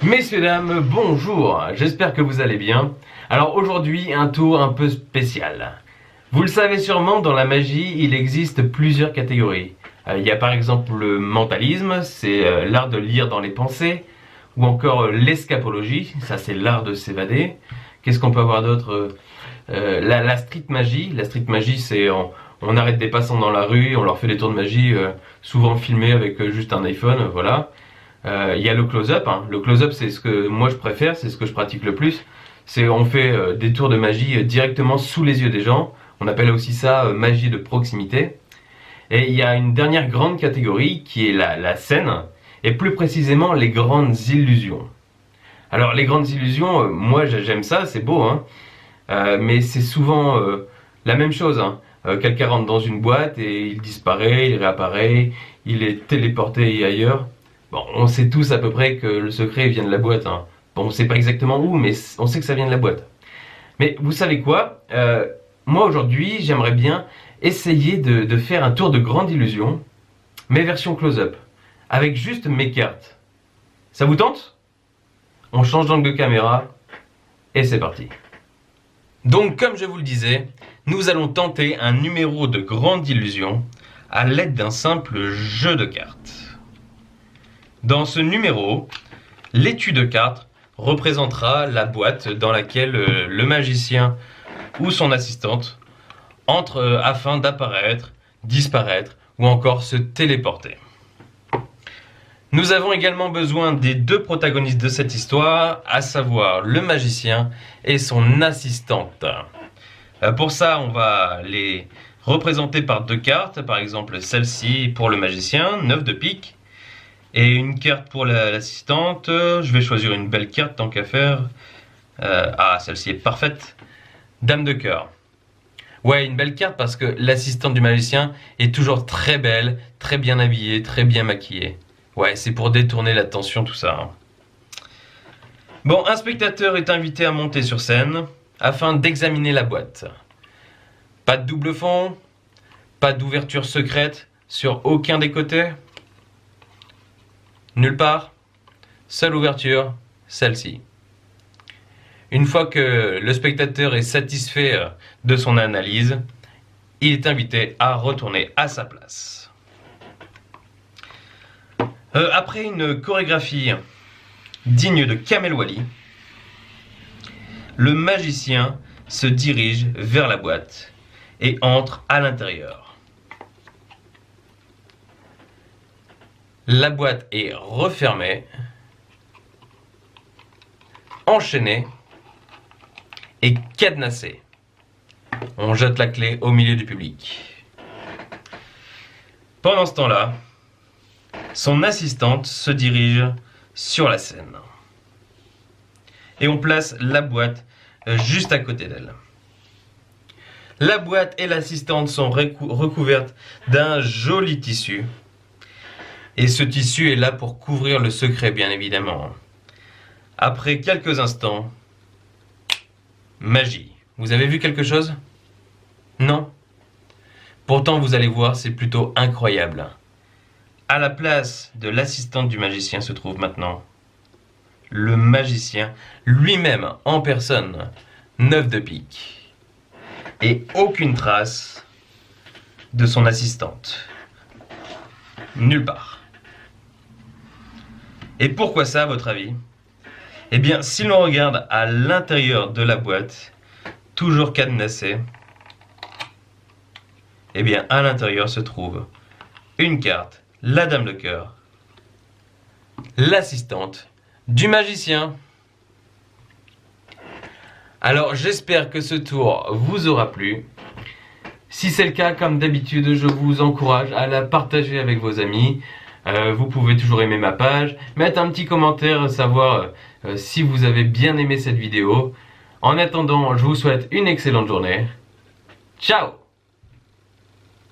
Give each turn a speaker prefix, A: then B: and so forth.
A: Messieurs, dames, bonjour, j'espère que vous allez bien. Alors aujourd'hui, un tour un peu spécial. Vous le savez sûrement, dans la magie, il existe plusieurs catégories. Il y a par exemple le mentalisme, c'est l'art de lire dans les pensées, ou encore l'escapologie, ça c'est l'art de s'évader. Qu'est-ce qu'on peut avoir d'autre? La street magie. La street magie, c'est on arrête des passants dans la rue, on leur fait des tours de magie, souvent filmés avec juste un iPhone, voilà. Il y a le close-up, hein. Le close-up, c'est ce que moi je préfère, c'est ce que je pratique le plus. C'est on fait des tours de magie directement sous les yeux des gens. On appelle aussi ça magie de proximité. Et il y a une dernière grande catégorie qui est la scène, et plus précisément les grandes illusions. Alors les grandes illusions, moi j'aime ça, c'est beau, hein. Mais c'est souvent la même chose, hein. Quelqu'un rentre dans une boîte et il disparaît, il réapparaît, il est téléporté ailleurs. Bon, on sait tous à peu près que le secret vient de la boîte, hein. Bon, on sait pas exactement où, mais on sait que ça vient de la boîte. Mais vous savez quoi? Moi aujourd'hui, j'aimerais bien essayer de faire un tour de grande illusion, mais version close-up, avec juste mes cartes. Ça vous tente? On change d'angle de caméra, et c'est parti. Donc, comme je vous le disais, nous allons tenter un numéro de grande illusion à l'aide d'un simple jeu de cartes. Dans ce numéro, l'étui de cartes représentera la boîte dans laquelle le magicien ou son assistante entre afin d'apparaître, disparaître ou encore se téléporter. Nous avons également besoin des deux protagonistes de cette histoire, à savoir le magicien et son assistante. Pour ça, on va les représenter par deux cartes, par exemple celle-ci pour le magicien, 9 de pique, et une carte pour l'assistante. Je vais choisir une belle carte tant qu'à faire. Celle-ci est parfaite. Dame de cœur. Ouais, une belle carte parce que l'assistante du magicien est toujours très belle, très bien habillée, très bien maquillée. Ouais, c'est pour détourner l'attention tout ça, hein. Bon, un spectateur est invité à monter sur scène afin d'examiner la boîte. Pas de double fond, pas d'ouverture secrète sur aucun des côtés. Nulle part, seule ouverture, celle-ci. Une fois que le spectateur est satisfait de son analyse, il est invité à retourner à sa place. Après une chorégraphie digne de Kamel Wally, le magicien se dirige vers la boîte et entre à l'intérieur. La boîte est refermée, enchaînée et cadenassée. On jette la clé au milieu du public. Pendant ce temps-là, son assistante se dirige sur la scène. Et on place la boîte juste à côté d'elle. La boîte et l'assistante sont recouvertes d'un joli tissu. Et ce tissu est là pour couvrir le secret, bien évidemment. Après quelques instants, magie. Vous avez vu quelque chose? Non? Pourtant, vous allez voir, c'est plutôt incroyable. À la place de l'assistante du magicien se trouve maintenant le magicien lui-même en personne, 9 de pique. Et aucune trace de son assistante. Nulle part. Et pourquoi ça, à votre avis? Eh bien, si l'on regarde à l'intérieur de la boîte, toujours cadenassée, eh bien, à l'intérieur se trouve une carte, la dame de cœur, l'assistante du magicien. Alors, j'espère que ce tour vous aura plu. Si c'est le cas, comme d'habitude, je vous encourage à la partager avec vos amis. Vous pouvez toujours aimer ma page, mettre un petit commentaire, savoir si vous avez bien aimé cette vidéo. En attendant, je vous souhaite une excellente journée. Ciao!